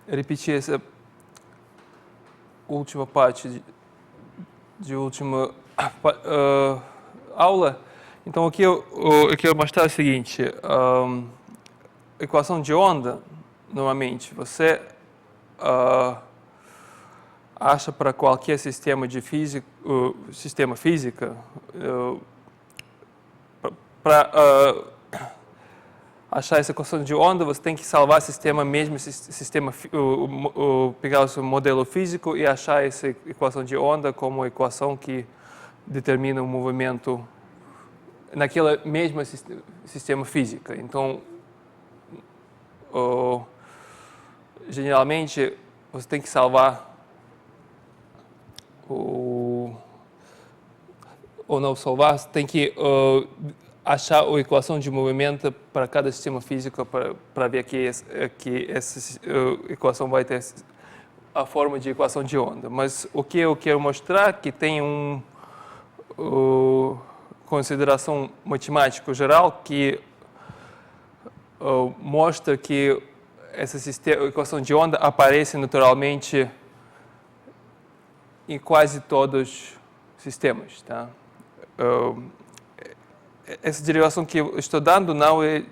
repetir essa última parte de última aula. Então, o que eu quero mostrar é o seguinte. Equação de onda, normalmente, você acha para qualquer sistema física, para achar essa equação de onda, você tem que salvar o sistema mesmo, pegar o seu modelo físico e achar essa equação de onda como a equação que determina o movimento naquela mesma sistema físico. Então, geralmente, você tem que salvar ou não salvar, você tem que achar a equação de movimento para cada sistema físico para ver que essa equação vai ter a forma de equação de onda. Mas o que eu quero mostrar é que tem uma consideração matemática geral que mostra que essa equação de onda aparece naturalmente em quase todos os sistemas, tá? Essa derivação que eu estou dando não é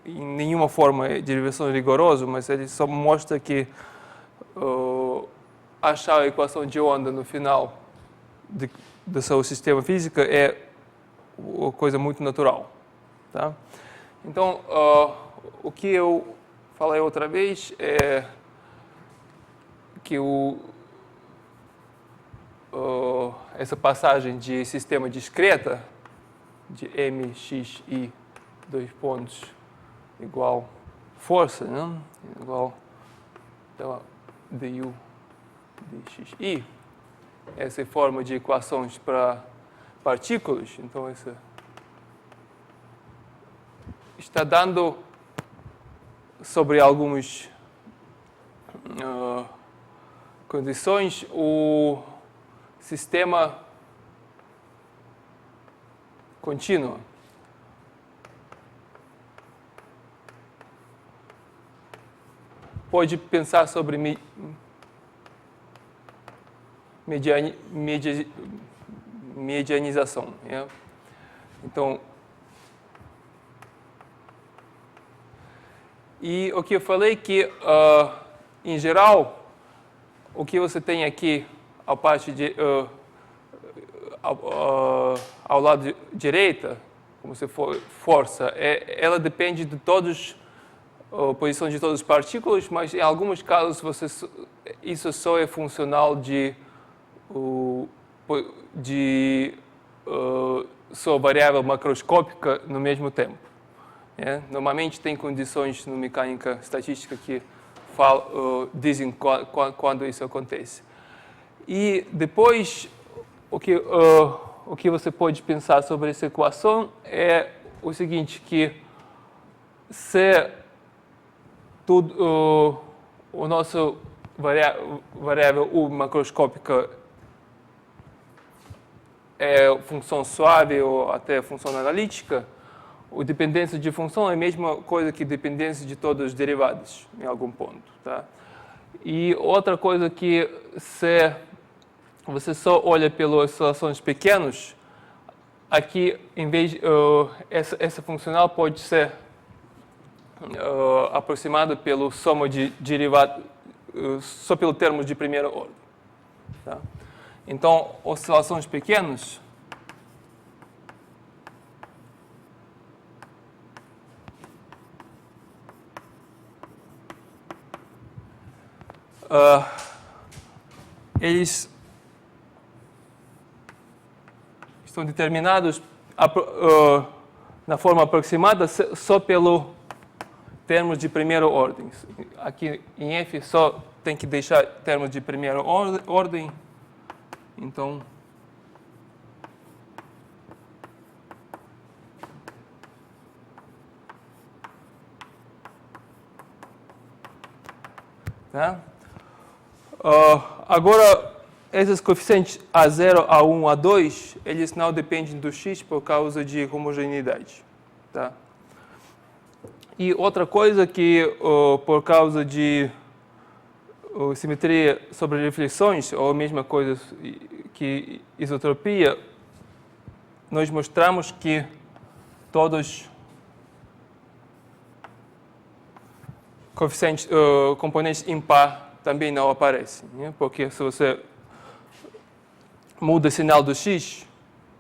em nenhuma forma derivação rigorosa, mas ele só mostra que achar a equação de onda no final do seu sistema físico é uma coisa muito natural, tá? Então, o que eu falei outra vez é que essa passagem de sistema discreta de mxi, dois pontos, igual força, né? Igual então, du dxi. Essa é a forma de equações para partículas. Então, essa está dando sobre algumas condições o sistema contínuo. Pode pensar sobre medianização. Né? Então, e o que eu falei que, em geral, o que você tem aqui, a parte de ao lado direita, como se for força, ela depende de a posição de todas as partículas, mas em alguns casos isso só é funcional de sua variável macroscópica no mesmo tempo. Né? Normalmente tem condições na mecânica estatística que dizem quando isso acontece. E depois, o que você pode pensar sobre essa equação é o seguinte, que se o nosso variável U macroscópica é função suave ou até função analítica, a dependência de função é a mesma coisa que dependência de todos os derivados, em algum ponto. Tá? E outra coisa que se você só olha pelas oscilações pequenas, aqui, em vez essa funcional pode ser aproximada pelo soma de derivado, só pelo termo de primeira ordem. Tá? Então, oscilações pequenas eles estão determinados na forma aproximada só pelo termos de primeira ordem. Aqui em F só tem que deixar termos de primeira ordem. Então, tá? Agora, esses coeficientes A0, A1, A2, eles não dependem do x por causa de homogeneidade. Tá? E outra coisa que, por causa de simetria sobre reflexões, ou a mesma coisa que isotropia, nós mostramos que todos coeficientes, componentes impar também não aparecem, né? Porque se você muda o sinal do x,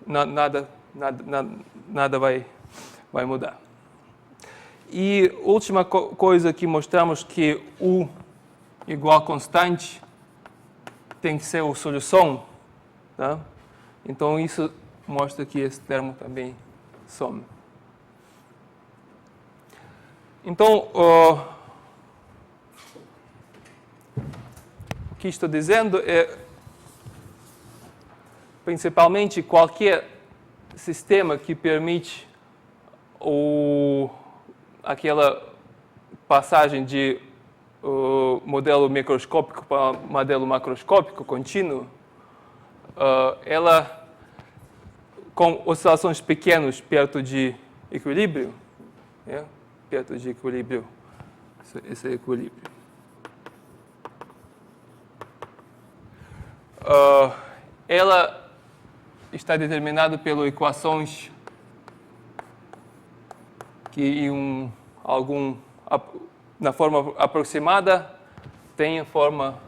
nada vai mudar. E última coisa que mostramos que U igual a constante tem que ser a solução, tá? Então isso mostra que esse termo também some. Então, o que estou dizendo é, principalmente, qualquer sistema que permite aquela passagem de modelo microscópico para modelo macroscópico contínuo, ela, com oscilações pequenas perto de equilíbrio, né? Perto de equilíbrio, esse é equilíbrio. Ela está determinada pelas equações que na forma aproximada tem a forma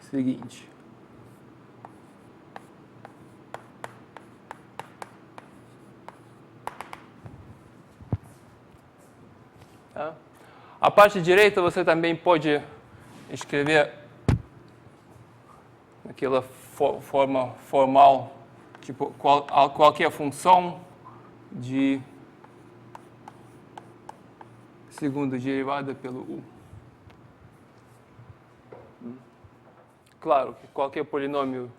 seguinte. Tá? A parte direita você também pode escrever naquela forma formal, tipo qualquer função de segunda derivada pelo U. Claro que qualquer polinômio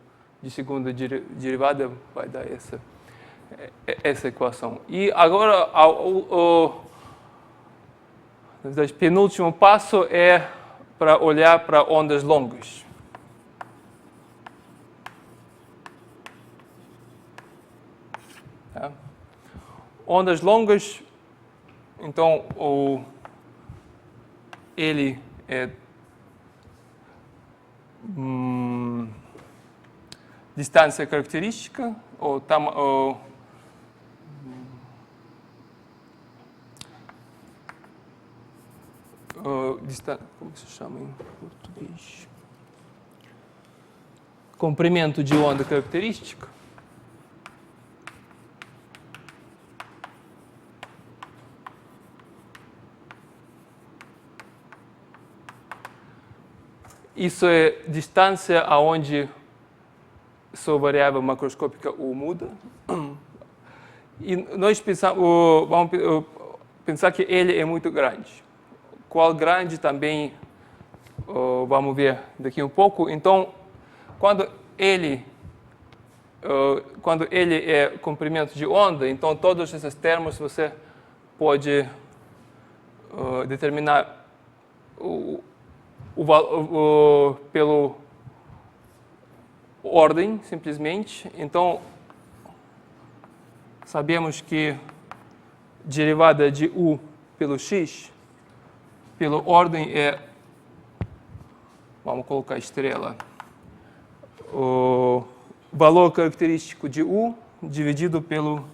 de segunda derivada vai dar essa equação. E agora, o penúltimo passo é para olhar para ondas longas. Tá? Ondas longas, então, ele é distância característica, ou como se chama em português? Comprimento de onda característica. Isso é distância aonde sua variável macroscópica U muda. E nós vamos pensar que ele é muito grande. Qual grande também vamos ver daqui um pouco. Então, quando ele é comprimento de onda, então todos esses termos você pode determinar pelo ordem, simplesmente. Então, sabemos que derivada de U pelo x, pela ordem é, vamos colocar estrela, o valor característico de U dividido pelo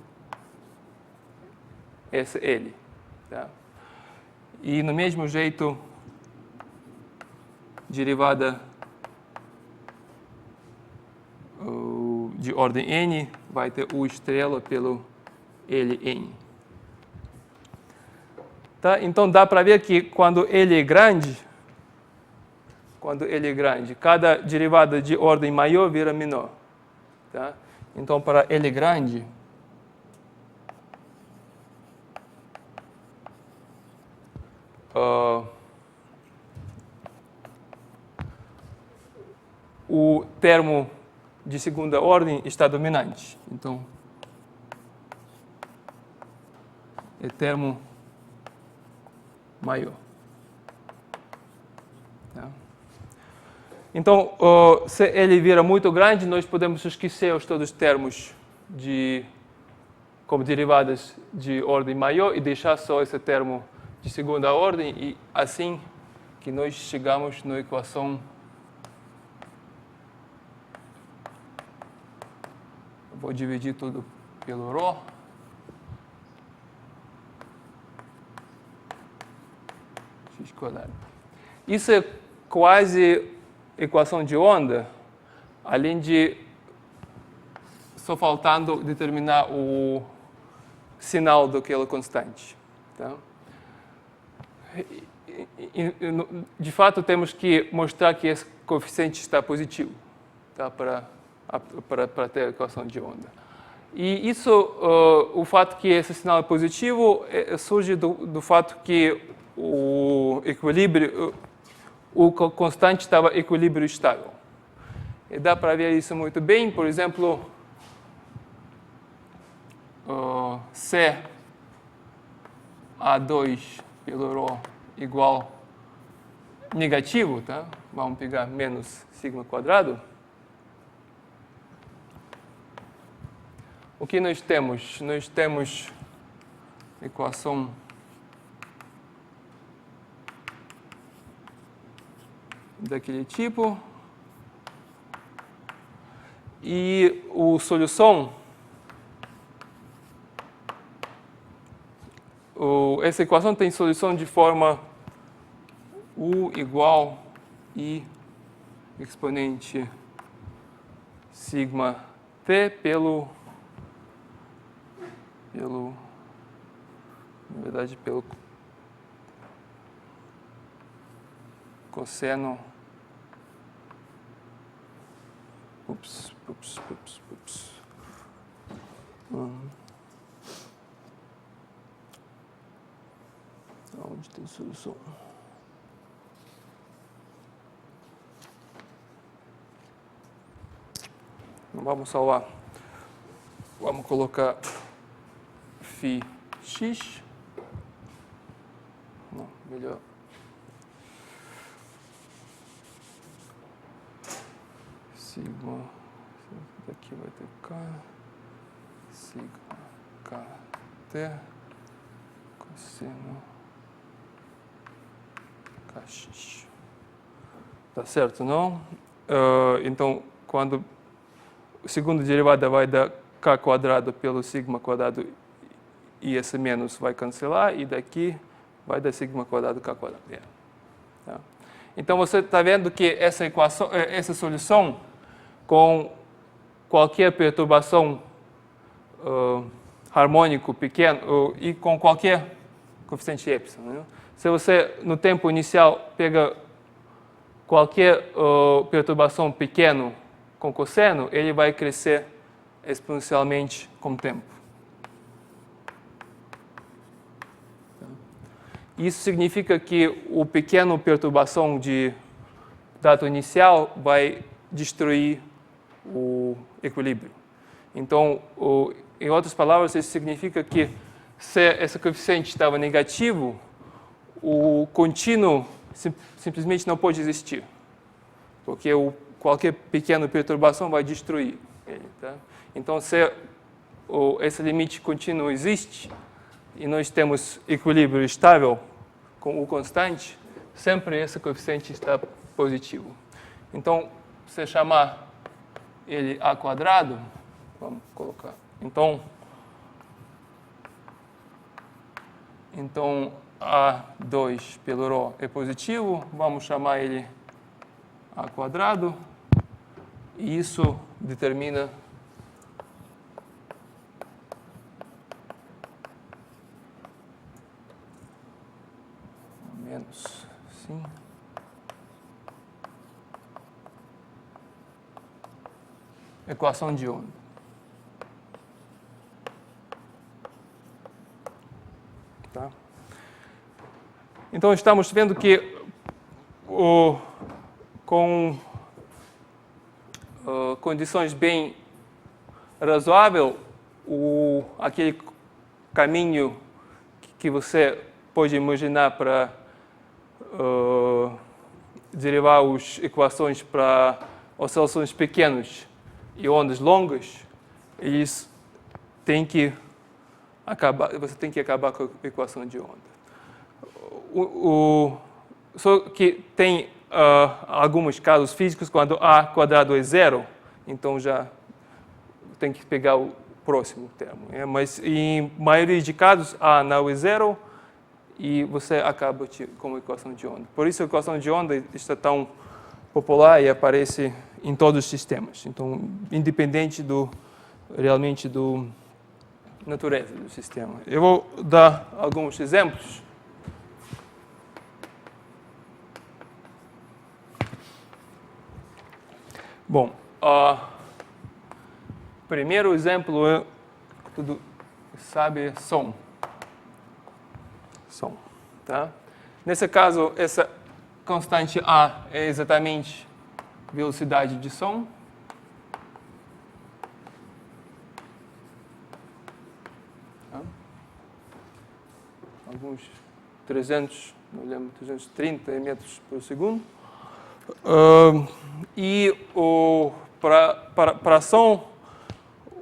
SL. Tá? E, no mesmo jeito, derivada de ordem n vai ter U estrela pelo Ln. Tá? Então, dá para ver que quando ele é grande, cada derivada de ordem maior vira menor. Tá? Então, para L grande, o termo de segunda ordem está dominante. Então, é termo maior. Tá? Então, se ele vira muito grande, nós podemos esquecer todos os termos como derivadas de ordem maior e deixar só esse termo de segunda ordem, e assim que nós chegamos na equação. Vou dividir tudo pelo ρ. X quadrado. Isso é quase equação de onda, além de só faltando determinar o sinal daquela constante. Tá? De fato, temos que mostrar que esse coeficiente está positivo, tá? para ter a equação de onda. E isso, o fato que esse sinal é positivo, surge do fato que o equilíbrio, o constante estava em equilíbrio estável. E dá para ver isso muito bem, por exemplo, se A2 pelo ρ igual negativo, tá? Vamos pegar menos sigma quadrado. O que nós temos? Nós temos equação daquele tipo. E a solução, essa equação tem solução de forma U igual I exponente sigma t pelo na verdade, pelo cosseno. Ups. Onde tem solução? Não vamos salvar. Vamos colocar φ x. Não, melhor. Sigma. Daqui vai ter K. Sigma K T. Cosseno Kx. Tá certo, não? Então, quando a segunda derivada vai dar K quadrado pelo sigma quadrado e esse menos vai cancelar, e daqui vai dar sigma quadrado K quadrado. Tá? Então, você está vendo que essa equação, essa solução, com qualquer perturbação harmônico pequeno e com qualquer coeficiente epsilon. Né? Se você, no tempo inicial, pega qualquer perturbação pequeno com cosseno, ele vai crescer exponencialmente com o tempo. Isso significa que o pequeno perturbação de dado inicial vai destruir o equilíbrio. Então, em outras palavras, isso significa que se esse coeficiente estava negativo, o contínuo simplesmente não pode existir, porque qualquer pequena perturbação vai destruir ele. Tá? Então, se esse limite contínuo existe e nós temos equilíbrio estável com o constante, sempre esse coeficiente está positivo. Então, se chamar ele a quadrado, vamos colocar. Então A2 pelo ρ é positivo, vamos chamar ele a quadrado, e isso determina menos, sim. Equação de onda. Tá? Então, estamos vendo que com condições bem razoáveis, aquele caminho que você pode imaginar para derivar as equações para oscilações pequenas e ondas longas, eles têm que você tem que acabar com a equação de onda. Só que tem alguns casos físicos quando A quadrado é zero, então já tem que pegar o próximo termo. Mas em maioria de casos, A não é zero e você acaba com a equação de onda. Por isso a equação de onda está tão popular e aparece em todos os sistemas. Então, independente realmente do natureza do sistema. Eu vou dar alguns exemplos. Bom, primeiro exemplo é, tudo sabe, som. Som, tá? Nesse caso, essa constante A é exatamente velocidade de som. Tá? Alguns 300, não lembro, 330 metros por segundo. E para som,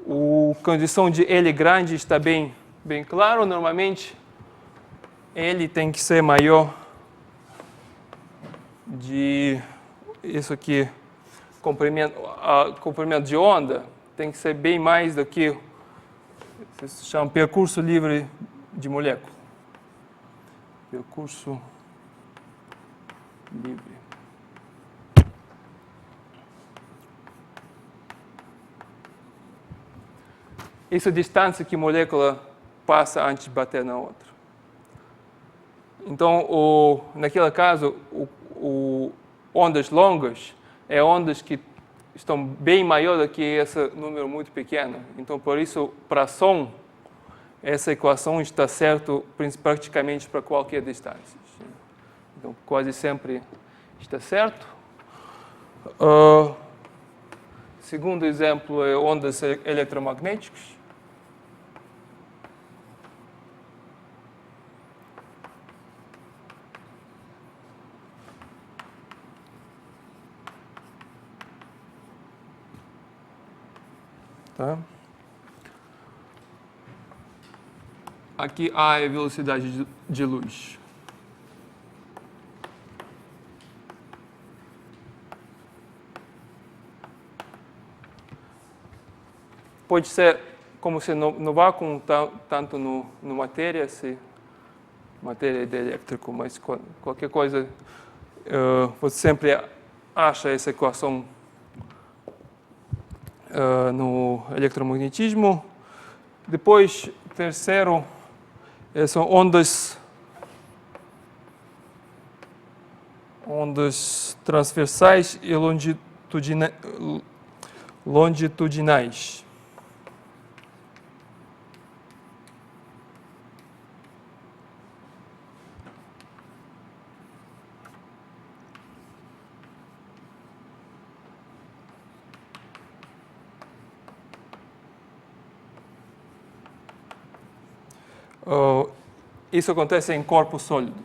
a condição de L grande está bem claro. Normalmente, L tem que ser maior de isso aqui, comprimento de onda, tem que ser bem mais do que se chama percurso livre de molécula. Percurso livre. Essa é a distância que a molécula passa antes de bater na outra. Então, naquele caso, ondas longas é ondas que estão bem maiores do que esse número muito pequeno. Então, por isso, para som, essa equação está certa praticamente para qualquer distância. Então, quase sempre está certo. Segundo exemplo é ondas eletromagnéticas. Tá? Aqui A é a velocidade de luz. Pode ser como se no vácuo, tanto no matéria, se matéria é elétrico, mas qualquer coisa, você sempre acha essa equação no eletromagnetismo. Depois, terceiro, são ondas transversais e longitudinais. Isso acontece em corpo sólido.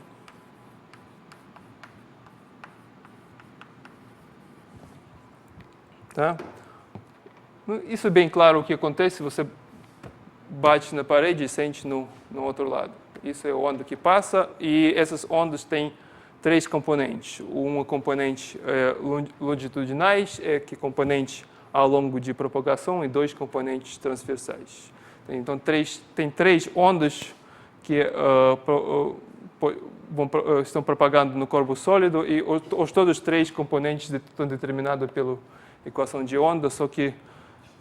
Tá? Isso é bem claro o que acontece. Você bate na parede e sente no outro lado. Isso é a onda que passa e essas ondas têm três componentes. Uma componente longitudinais, que é componente ao longo de propagação, e dois componentes transversais. Então, tem três ondas que estão propagando no corpo sólido e todos os três componentes estão determinados pela equação de onda, só que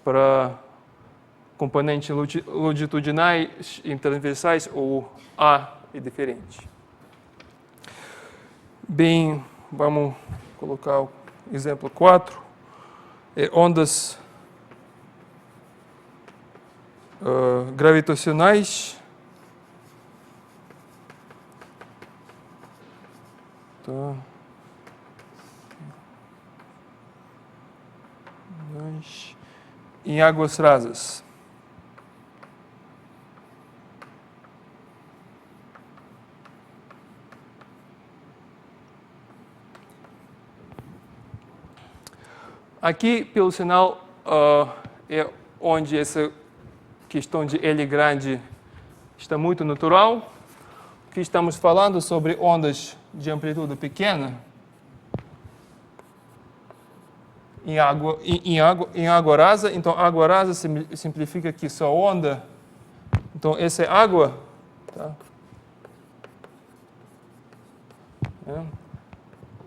para componentes longitudinais e transversais, o A é diferente. Bem, vamos colocar o exemplo 4. Ondas gravitacionais. Tá. Em águas rasas. Aqui, pelo sinal, é onde essa questão de L grande está muito natural. Aqui estamos falando sobre ondas de amplitude pequena em água rasa. Então, água rasa simplifica que só onda. Então, essa é água. Tá?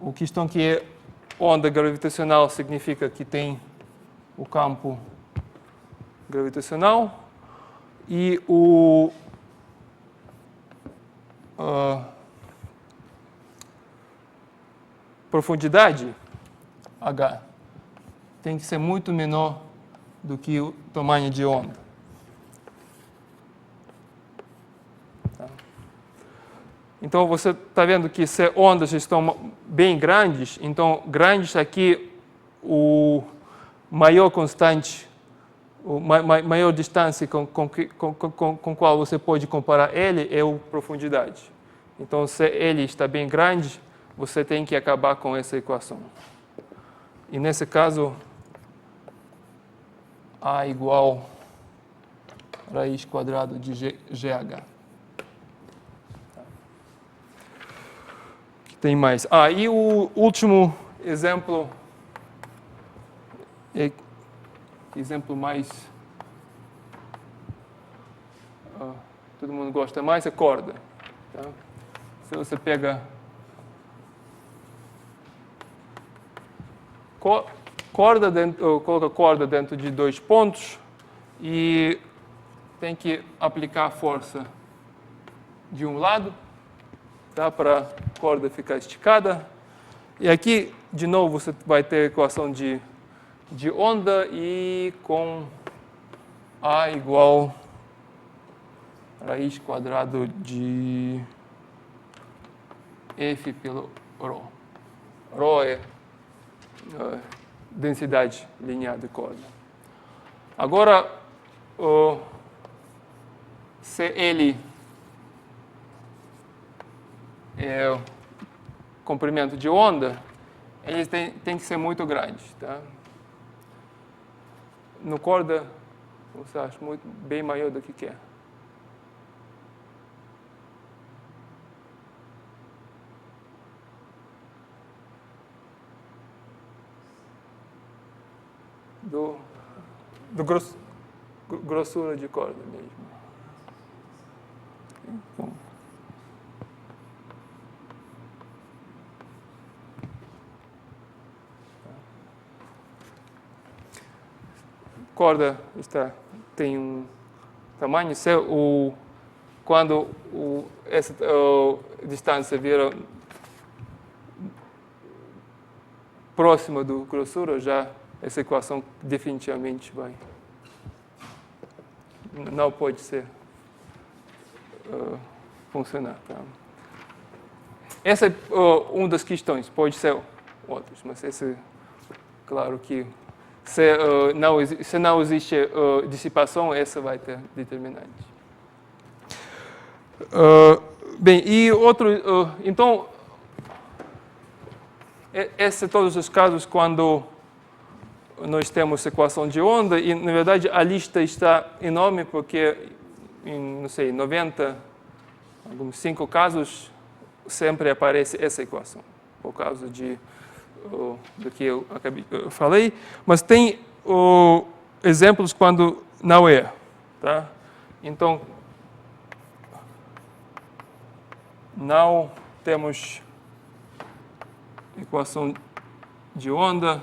O questão que é onda gravitacional significa que tem o campo gravitacional e profundidade H tem que ser muito menor do que o tamanho de onda. Tá? Então, você está vendo que se ondas estão bem grandes, então, grandes aqui, o maior constante, a maior distância com qual você pode comparar ele é a profundidade. Então, se ele está bem grande, você tem que acabar com essa equação. E, nesse caso, A igual raiz quadrada de GH. Tem mais. E o último exemplo, exemplo mais, todo mundo gosta mais, é corda. Tá? Se você pega corda coloca corda dentro de 2 pontos e tem que aplicar a força de um lado, tá, para a corda ficar esticada. E aqui, de novo, você vai ter a equação de onda e com A igual raiz quadrada de F pelo ρ. ρ é densidade linear de corda. Agora, se ele é o comprimento de onda, eles têm que ser muito grandes. Tá? No corda, você acha bem maior do que é. Do grossura de corda mesmo. Bom. Corda tem um tamanho, quando essa distância vira próxima do grossura, já essa equação definitivamente não pode ser funcionar. Tá? Essa é uma das questões, pode ser outras, mas essa, claro que se não existe dissipação, essa vai ter determinante. Bem, e outro, então, esses são todos os casos quando nós temos equação de onda e, na verdade, a lista está enorme porque, em, não sei, 90, alguns 5 casos, sempre aparece essa equação, por causa do que eu falei. Mas tem exemplos quando não é. Tá? Então, não temos equação de onda.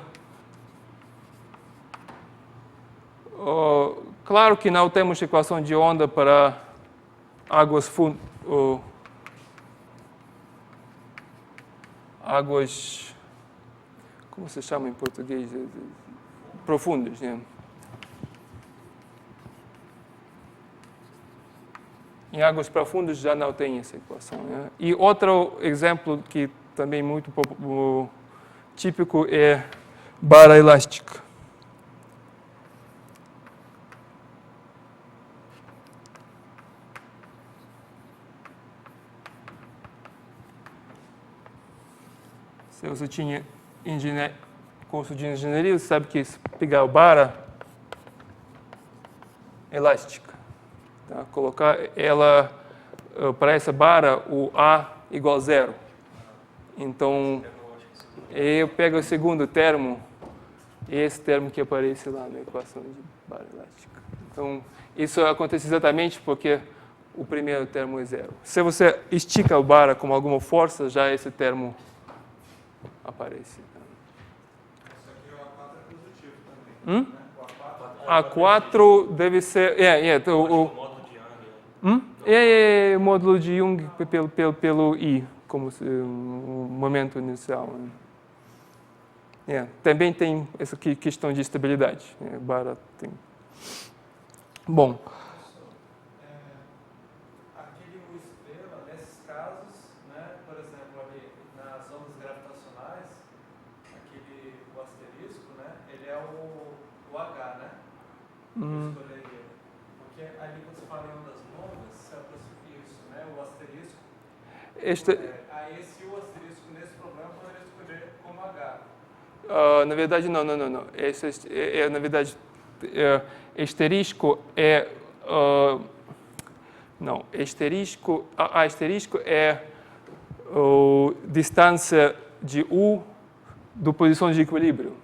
Claro que não temos equação de onda para águas como se chama em português? Profundas, né? Em águas profundas já não tem essa equação. Né? E outro exemplo que também muito típico é barra elástica. Se você tinha curso de engenharia, você sabe que se pegar a barra elástica, tá? Colocar ela para essa barra, o A igual a 0. Então, eu pego o segundo termo, esse termo que aparece lá na equação de barra elástica. Então, isso acontece exatamente porque o primeiro termo é 0. Se você estica a barra com alguma força, já esse termo aparece. Isso aqui o A4 é positivo também. Né? O A4 deve ser... É o módulo de Young pelo I, como o momento inicial. Também tem essa questão de estabilidade. Barra tem... Bom... Aquele U estrela, nesses casos, né, por exemplo, ali nas ondas gravitacionais, o asterisco, né, ele é o H, né? Eu escolheria. Porque ali quando você fala em ondas longas, você aproxima isso, né? O asterisco. Aí esse U asterisco nesse problema eu poderia escolher como H. Na verdade, não. Na verdade, asterisco é... não, asterisco é a distância de U do posição de equilíbrio.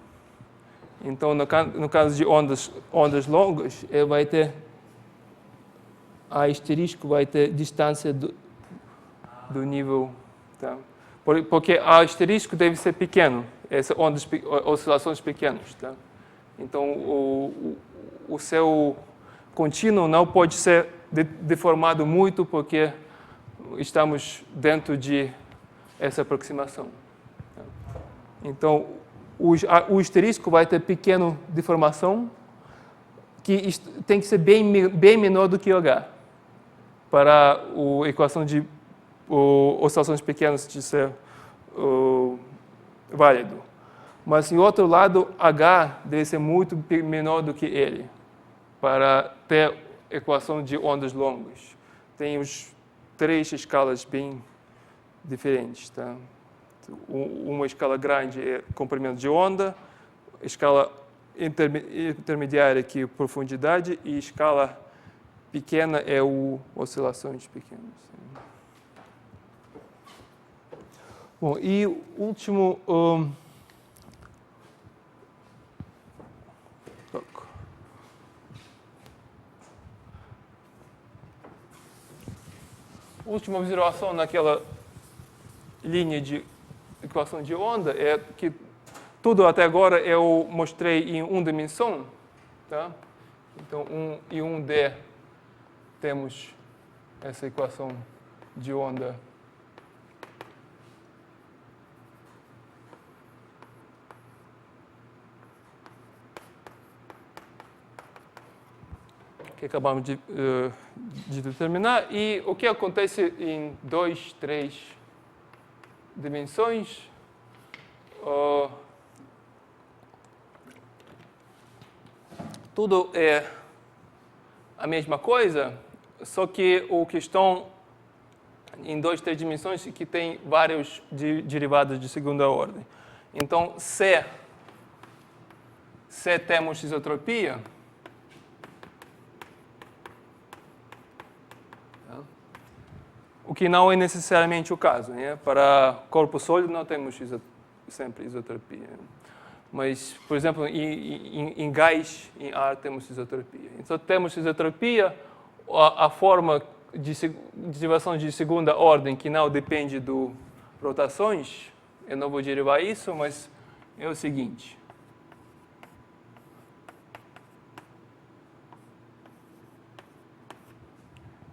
Então, no caso de ondas longas, vai ter... A asterisco vai ter distância do nível... Tá? Porque a asterisco deve ser pequeno. Essas oscilações pequenas. Tá? Então, o seu contínuo não pode ser deformado muito porque estamos dentro de essa aproximação. Tá? Então, o asterisco vai ter pequena deformação que tem que ser bem menor do que o H para a equação de oscilações pequenas de ser válido. Mas, em outro lado, H deve ser muito menor do que ele para ter equação de ondas longas. Tem os 3 escalas bem diferentes. Tá? Uma escala grande é comprimento de onda, escala intermediária que é profundidade e escala pequena é oscilações pequenas. Bom, e o último... última observação naquela linha de equação de onda é que tudo até agora eu mostrei em uma dimensão. Tá? Então, em 1D temos essa equação de onda que acabamos de determinar. E o que acontece em 2, 3 dimensões? Tudo é a mesma coisa, só que a questão em 2, 3 dimensões é que tem vários derivados de segunda ordem. Então, se temos isotropia, o que não é necessariamente o caso. Né? Para corpo sólido não temos sempre isotropia. Mas, por exemplo, em gás, em ar, temos isotropia. Então, temos isotropia, a forma de derivação de segunda ordem que não depende de rotações, eu não vou derivar isso, mas é o seguinte.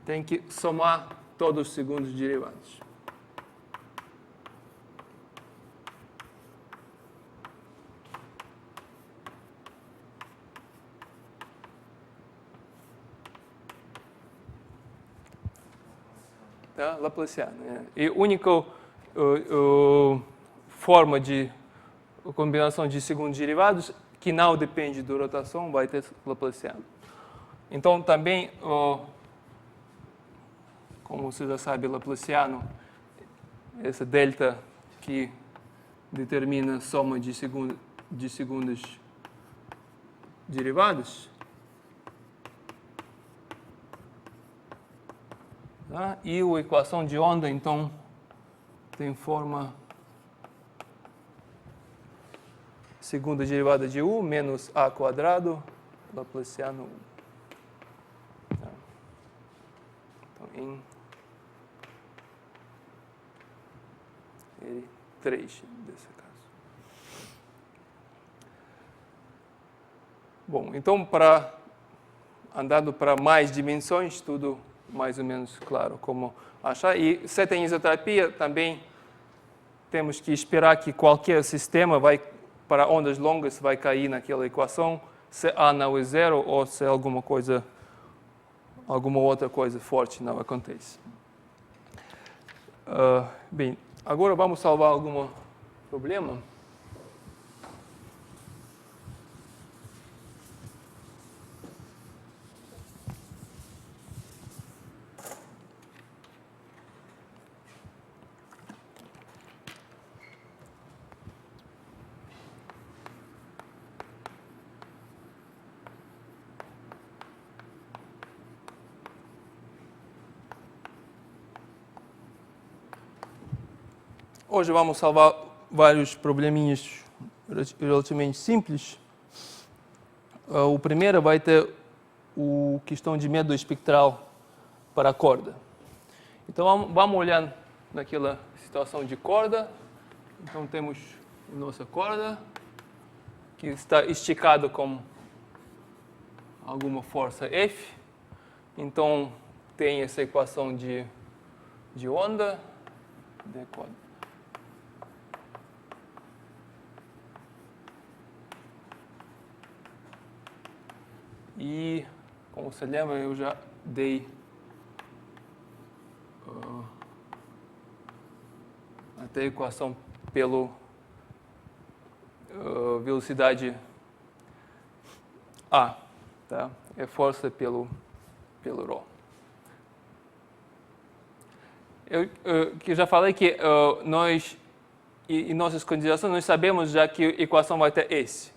Tem que somar todos os segundos derivados. Tá? Laplaciano. E a única forma de combinação de segundos derivados que não depende da rotação vai ter Laplaciano. Então, também, como você já sabe, Laplaciano, essa delta que determina a soma de de segundas derivadas. Tá? E a equação de onda, então, tem forma segunda derivada de u menos a quadrado laplaciano u. Tá? Então, em L3 desse caso. Bom, então, andando para mais dimensões, tudo mais ou menos claro como achar. E se tem isotropia, também temos que esperar que qualquer sistema para ondas longas vai cair naquela equação, se A não é zero ou se alguma outra coisa forte não acontece. Bem, agora vamos salvar algum problema. Hoje vamos salvar vários probleminhas relativamente simples. O primeiro vai ter a questão de método espectral para a corda. Então, vamos olhar naquela situação de corda. Então, temos a nossa corda, que está esticada com alguma força F. Então, tem essa equação de onda. E, como você lembra, eu já dei até a equação pela velocidade A, tá? É força pelo ρ. Eu já falei que nós, em nossas considerações, nós sabemos já que a equação vai ter S,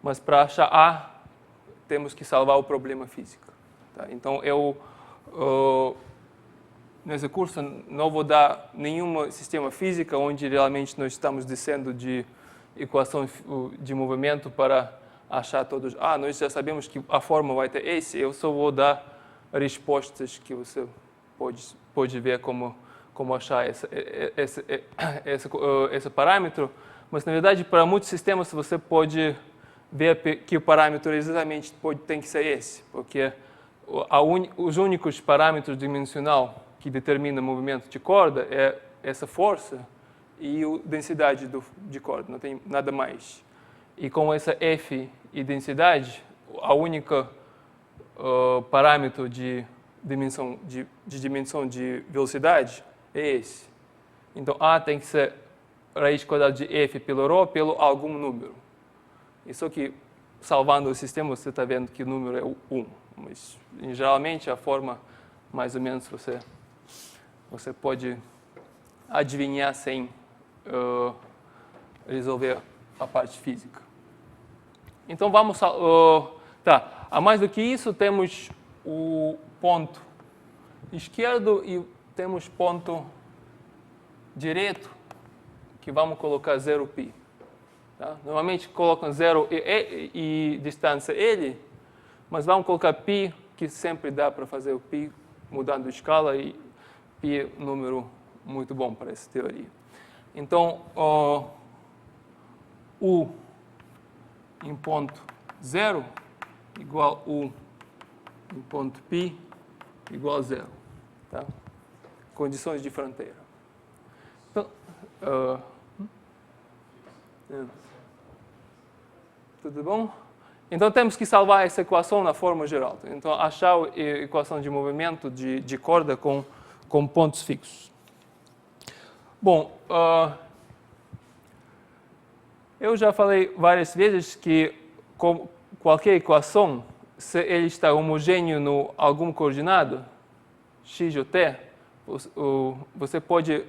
mas para achar A, temos que salvar o problema físico. Tá? Então, nesse curso, não vou dar nenhum sistema físico onde realmente nós estamos descendo de equação de movimento para achar todos. Nós já sabemos que a forma vai ter esse, eu só vou dar respostas que você pode ver como achar esse parâmetro. Mas, na verdade, para muitos sistemas, você pode ver que o parâmetro exatamente tem que ser esse, porque os únicos parâmetros dimensional que determinam o movimento de corda é essa força e a densidade de corda, não tem nada mais. E com essa F e densidade, a única parâmetro de dimensão de velocidade é esse. Então, A tem que ser raiz quadrada de F pelo ρ pelo algum número. E só que, salvando o sistema, você está vendo que o número é 1. Mas, geralmente, a forma, mais ou menos, você pode adivinhar sem resolver a parte física. Então, vamos... A mais do que isso, temos o ponto esquerdo e temos ponto direito, que vamos colocar 0π. Tá? Normalmente colocam 0 e distância L, mas vamos colocar π, que sempre dá para fazer o π mudando a escala, e π é um número muito bom para essa teoria. Então, U em ponto 0 igual U em ponto π igual a 0. Tá? Condições de fronteira. Então, tudo bom? Então, temos que salvar essa equação na forma geral. Então, achar a equação de movimento de corda com pontos fixos. Bom, eu já falei várias vezes que com qualquer equação, se ele está homogêneo em algum coordenado, x ou t, você pode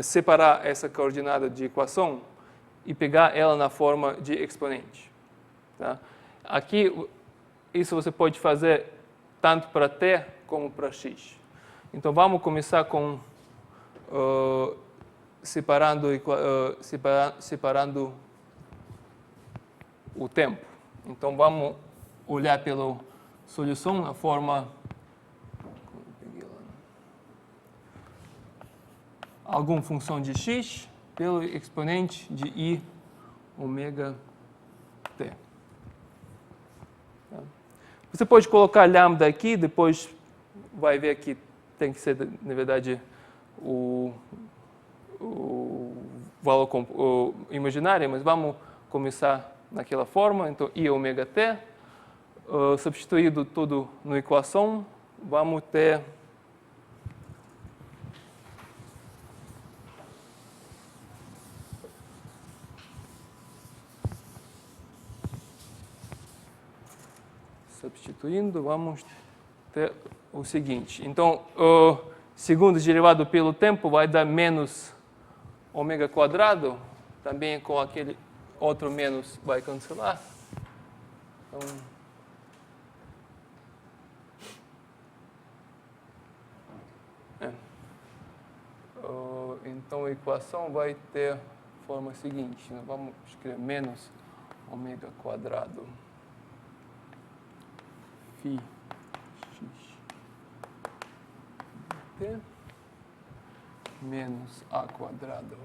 separar essa coordenada de equação e pegar ela na forma de exponente. Tá? Aqui, isso você pode fazer tanto para t como para x. Então, vamos começar com separando o tempo. Então, vamos olhar pela solução na forma alguma função de x pelo exponente de i ômega t. Você pode colocar lambda aqui, depois vai ver que tem que ser, na verdade, o valor imaginário, mas vamos começar naquela forma. Então, i ômega t, substituído tudo na equação, vamos ter vamos ter o seguinte. Então, o segundo derivado pelo tempo vai dar menos ômega quadrado, também com aquele outro menos vai cancelar. Então a equação vai ter a forma seguinte. Vamos escrever menos ômega quadrado φ x t menos a quadrado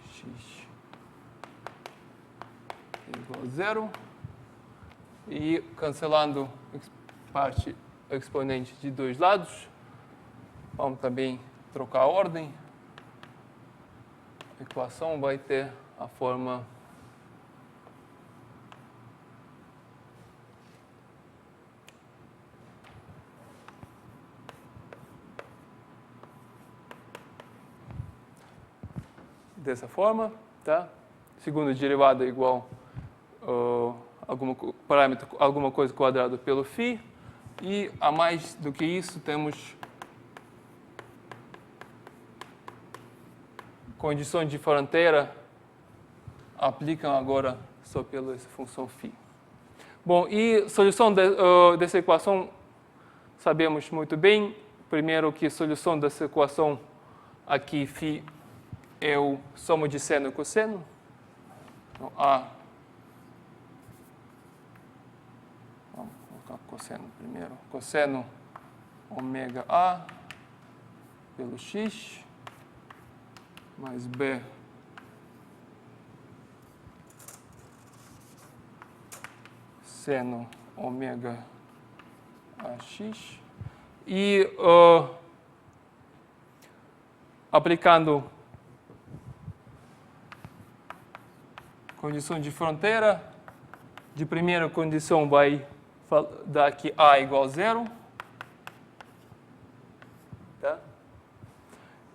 x igual a zero. E cancelando parte exponente de dois lados, vamos também trocar a ordem. A equação vai ter a forma dessa forma, tá? Segundo derivado é igual alguma coisa quadrada pelo φ, e a mais do que isso temos condições de fronteira aplicam agora só pela essa função φ. Bom, e solução dessa equação sabemos muito bem. Primeiro que a solução dessa equação aqui φ é o soma de seno e cosseno. Então, vamos colocar cosseno primeiro. Cosseno ômega A pelo x mais B seno ômega AX. E aplicando condição de fronteira, de primeira condição vai dar aqui A igual a zero. Tá?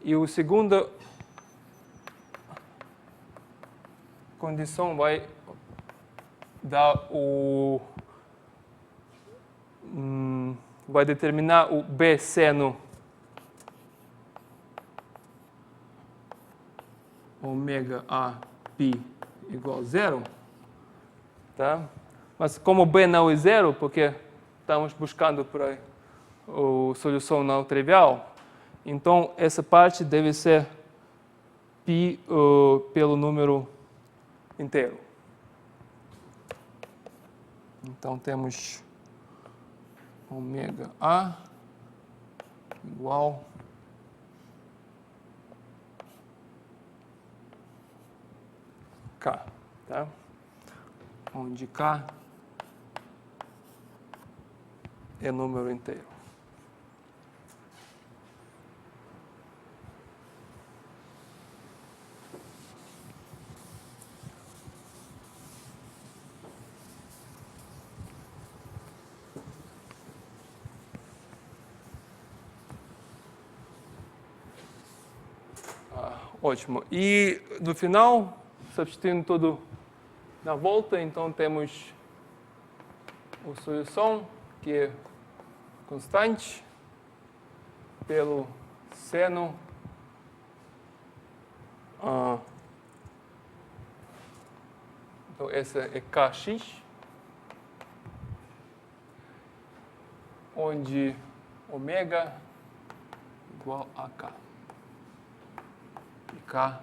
E a segunda condição vai dar vai determinar o B seno ômega A π igual a zero, tá? Mas como B não é zero, porque estamos buscando para a solução não trivial, então essa parte deve ser π pelo número inteiro. Então temos ômega A igual K, tá? Onde K é número inteiro. Ótimo. E no final, substituindo tudo na volta, então temos a solução, que é constante, pelo seno então essa é Kx, onde ômega igual a K. E K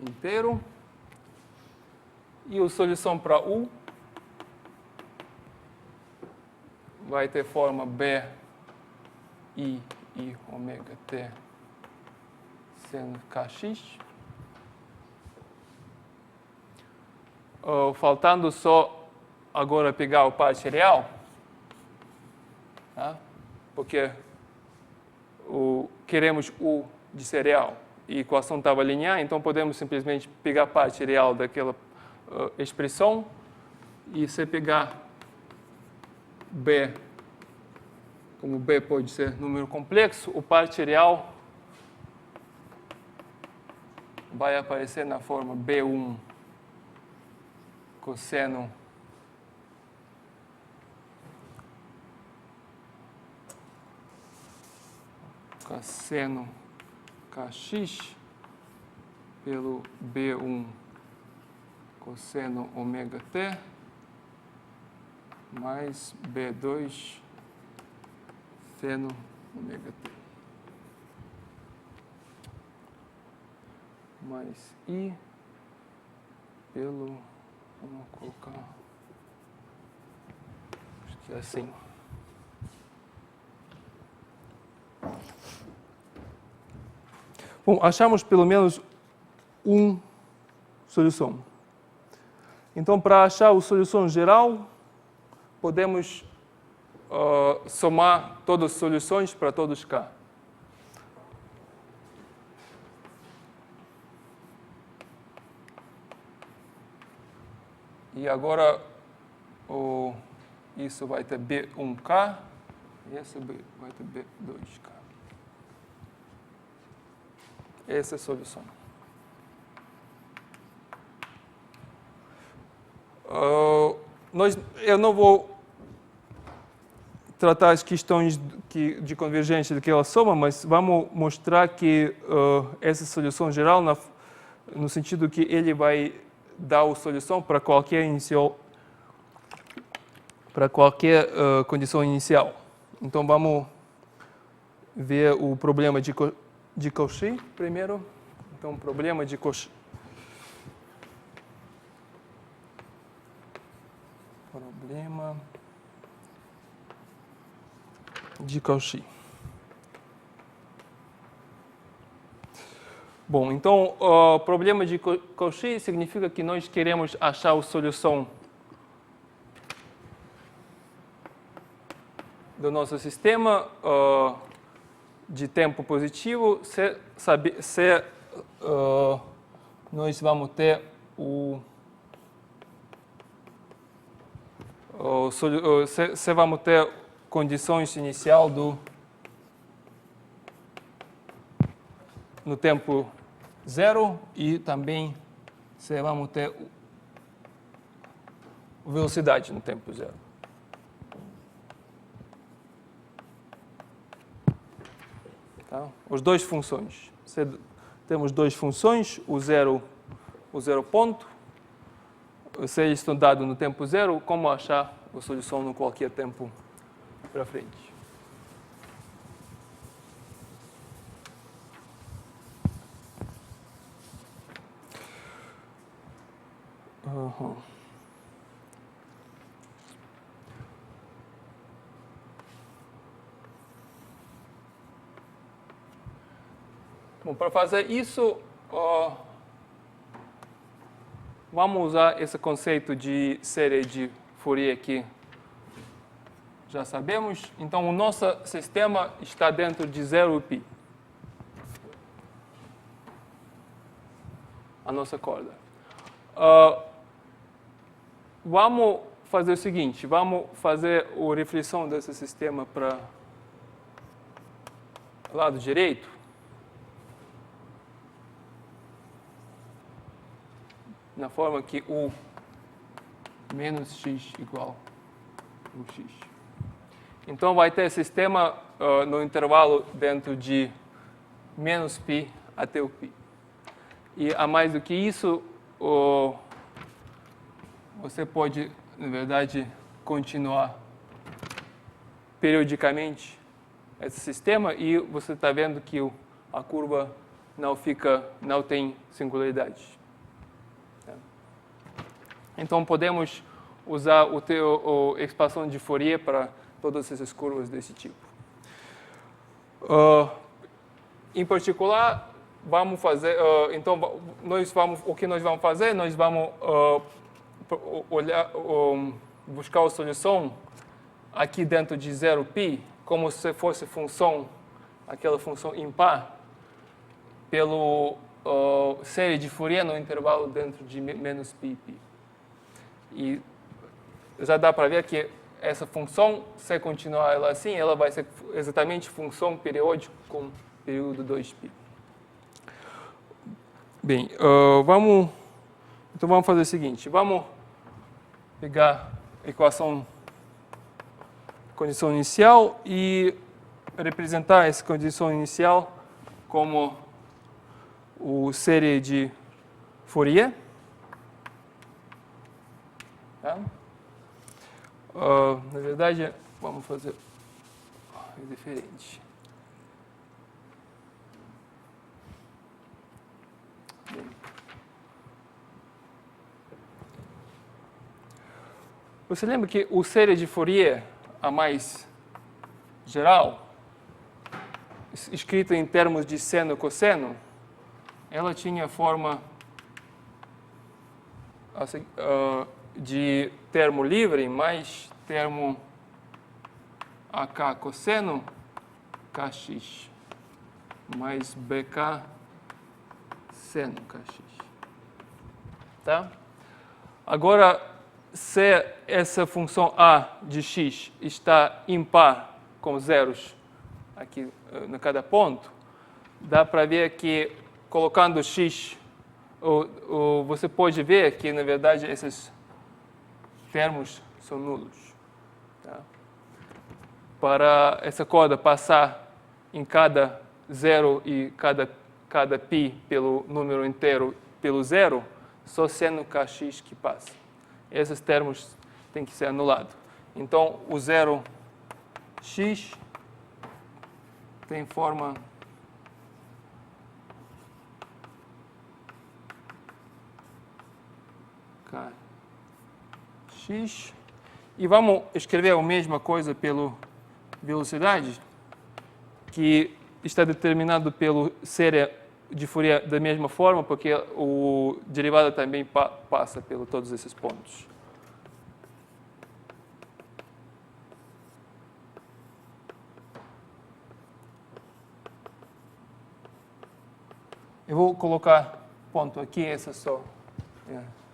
inteiro. E a solução para U vai ter forma B, I ômega T seno Kx. Faltando só agora pegar o parte real, tá? Porque queremos U de ser real e a equação estava linear, então podemos simplesmente pegar a parte real daquela expressão e se pegar B, como B pode ser número complexo, o parte real vai aparecer na forma B1 cosseno Kx pelo B1 cosseno ômega T mais B2 seno ômega T mais I pelo, vamos colocar, acho que é assim. Bom, achamos pelo menos uma solução. Então, para achar a solução geral, podemos somar todas as soluções para todos K. E agora, isso vai ter B1K e esse vai ter B2K. Essa é a solução. Eu não vou tratar as questões de convergência daquela soma, mas vamos mostrar que essa solução geral, no sentido que ele vai dar a solução para qualquer condição inicial. Então vamos ver o problema de Cauchy primeiro. Então, o problema de Cauchy. Problema de Cauchy. Bom, então, o problema de Cauchy significa que nós queremos achar a solução do nosso sistema de tempo positivo se nós vamos ter se vamos ter condições inicial no tempo zero e também se vamos ter velocidade no tempo zero. Tá? As duas funções. Temos duas funções, o zero ponto. Se eles estão dados no tempo zero, como achar a solução no qualquer tempo para frente? Bom, para fazer isso, vamos usar esse conceito de série de Fourier que já sabemos. Então, o nosso sistema está dentro de 0 π. A nossa corda. Vamos fazer o seguinte, vamos fazer a reflexão desse sistema para o lado direito. Na forma que U menos x igual a x. Então, vai ter sistema no intervalo dentro de menos π até o π. E a mais do que isso, você pode, na verdade, continuar periodicamente esse sistema e você está vendo que a curva não tem singularidade. Então, podemos usar a expansão de Fourier para todas essas curvas desse tipo. Em particular, vamos fazer. Então, o que nós vamos fazer? Nós vamos buscar a solução aqui dentro de 0π, como se fosse aquela função impar, pelo série de Fourier no intervalo dentro de menos π e π. E já dá para ver que essa função, se continuar ela assim, ela vai ser exatamente função periódica com período 2π. Bem, então vamos fazer o seguinte, vamos pegar a equação condição inicial e representar essa condição inicial como o série de Fourier. Tá? Na verdade, vamos fazer diferente. Bem. Você lembra que o série de Fourier, a mais geral, escrita em termos de seno e cosseno, ela tinha a forma de termo livre mais termo AK cosseno kx mais BK seno kx. Tá? Agora, se essa função A de x está impar com zeros aqui em cada ponto, dá para ver que colocando x, você pode ver que, na verdade, esses termos são nulos. Tá? Para essa corda passar em cada zero e cada π pelo número inteiro pelo zero, só seno kx que passa. Esses termos têm que ser anulados. Então, o 0x tem forma kx. E vamos escrever a mesma coisa pela velocidade, que está determinado pelo série de Fourier da mesma forma, porque o derivado também passa por todos esses pontos. Eu vou colocar ponto aqui, essa só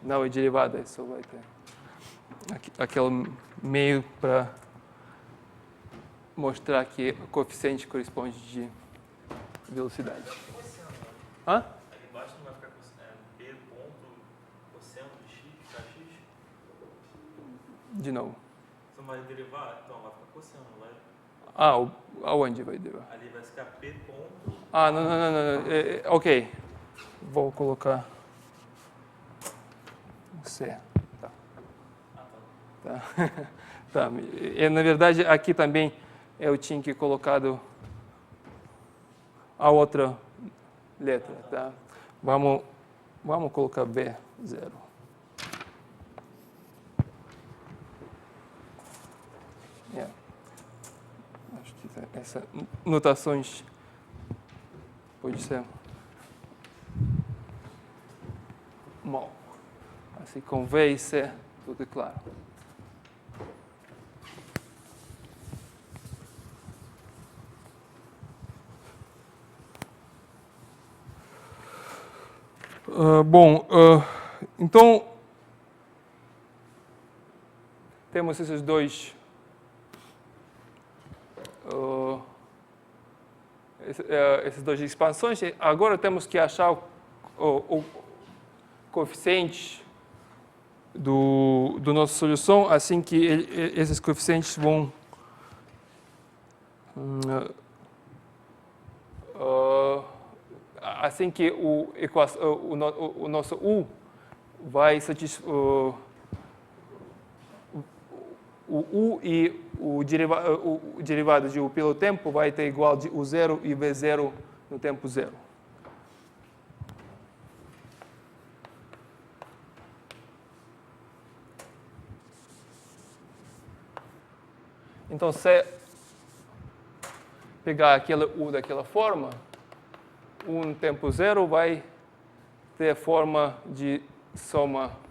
não é derivada, só vai ter aquele meio para mostrar que o coeficiente corresponde de velocidade. Hã? Aqui embaixo não vai ficar P ponto cosseno de x, kx? De novo. Você não vai derivar? Então vai ficar cosseno, não vai? Aonde vai derivar? Ali vai ficar P ponto... Não. Ok. Vou colocar C. Tá. Tá. Tá. Na verdade, aqui também eu tinha que colocado a outra letra, tá? Vamos colocar B0. Acho que essas notações pode ser mal. Assim, com V e C, tudo claro. Então, temos esses dois essas duas expansões. Agora temos que achar o coeficiente do nossa solução, assim que esses coeficientes vão assim que o nosso U vai satisfazer o U e o derivado de U pelo tempo vai ter igual de U0 e V0 no tempo zero. Então, se pegar aquele U daquela forma, U no tempo zero vai ter a forma de soma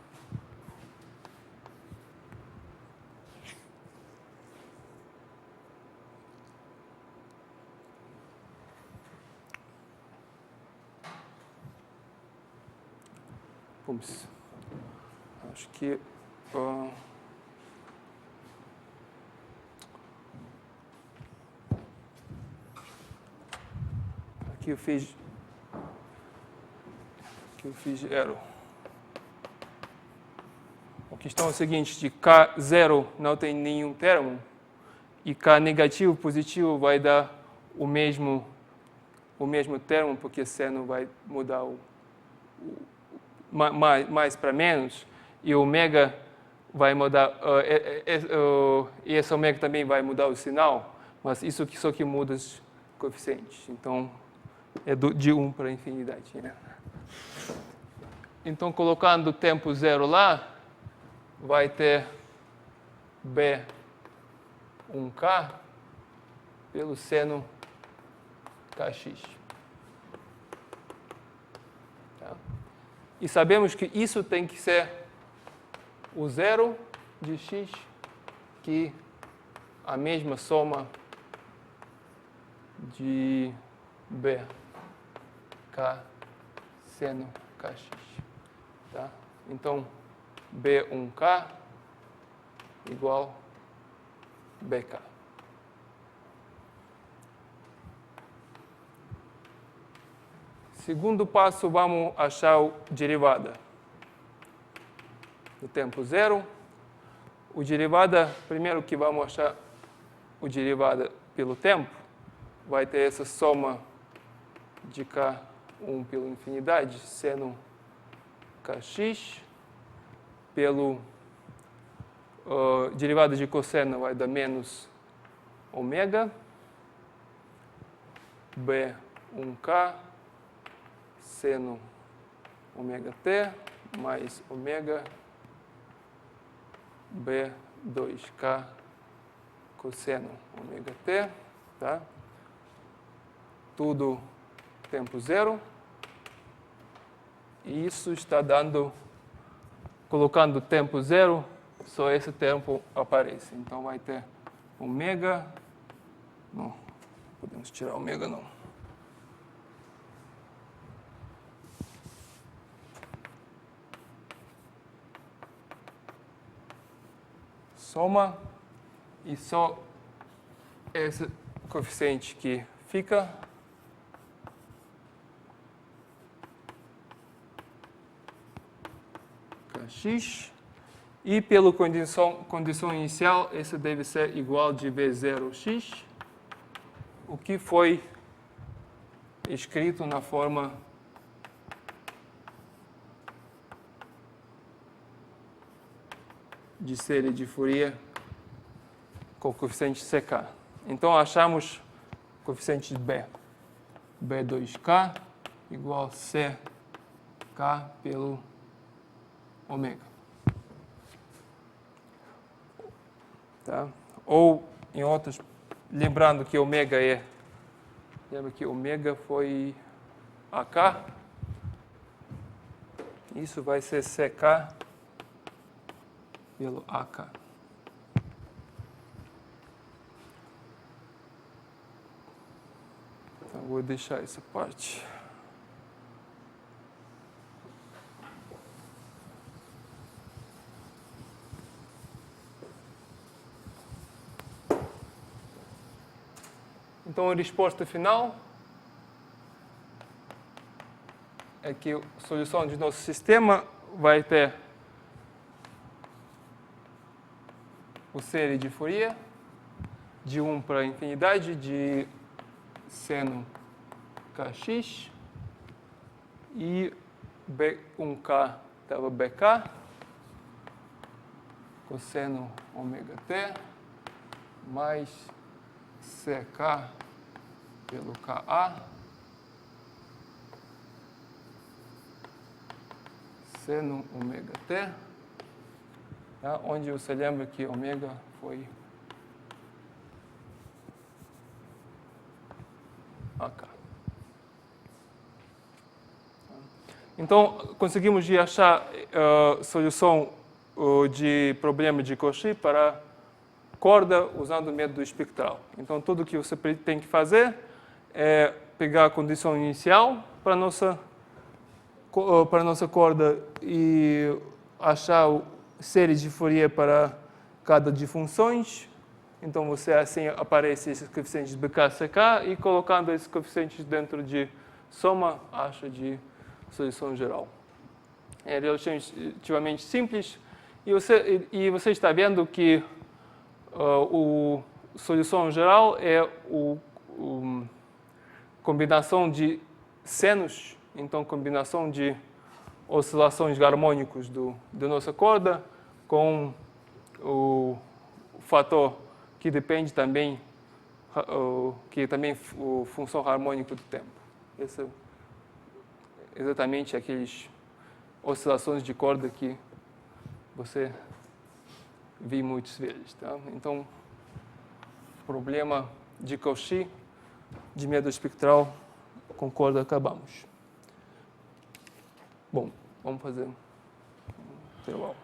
acho que aqui eu fiz erro. A questão é a seguinte, de K0 não tem nenhum termo e K negativo positivo vai dar o mesmo termo, porque seno vai mudar mais para menos, e o ômega vai mudar, e esse ômega também vai mudar o sinal, mas isso só que muda os coeficientes. Então, é de 1 para a infinidade. Né? Então, colocando o tempo zero lá, vai ter B1K pelo seno Kx. Tá? E sabemos que isso tem que ser o zero de x, que a mesma soma de BK seno Kx. Tá? Então, B1K igual BK. Segundo passo, vamos achar o derivada. No tempo zero, o derivada, primeiro que vamos achar o derivada pelo tempo, vai ter essa soma de K1 pela infinidade, seno Kx, pelo derivada de cosseno vai dar menos ômega, B1K, seno ômega t, mais ômega, B2K, cosseno ômega t, tá? Tudo tempo zero. E isso está dando, colocando tempo zero, só esse tempo aparece. Então, vai ter ômega, não, podemos tirar ômega não. Soma, e só esse coeficiente que fica. Kx. E pela condição inicial, esse deve ser igual de V0x, o que foi escrito na forma de série de Fourier com o coeficiente CK. Então, achamos o coeficiente de B. B2K igual CK pelo ômega. Tá? Ou, em outros, lembrando que ômega lembra que ômega foi AK? Isso vai ser CK pelo AK. Então, vou deixar essa parte. Então, a resposta final é que a solução de nosso sistema vai ter o série de Fourier de 1 para a infinidade de seno kx e B1k estava bk, cosseno ômega t, mais ck pelo ka, seno ômega t, tá? Onde você lembra que ômega foi AK. Então, conseguimos achar solução de problema de Cauchy para corda usando o método espectral. Então, tudo que você tem que fazer é pegar a condição inicial para a nossa corda e achar séries de Fourier para cada de funções. Então, você assim aparece esses coeficientes BK, CK e colocando esses coeficientes dentro de soma, acha de solução geral. É relativamente simples e você está vendo que a solução geral é a combinação de senos, então combinação de oscilações harmônicos da nossa corda com o fator que depende também, que é também a função harmônica do tempo. Esse é exatamente aquelas oscilações de corda que você viu muitas vezes. Tá? Então, problema de Cauchy, de método espectral, com corda acabamos. Bom, vamos fazer um intervalo.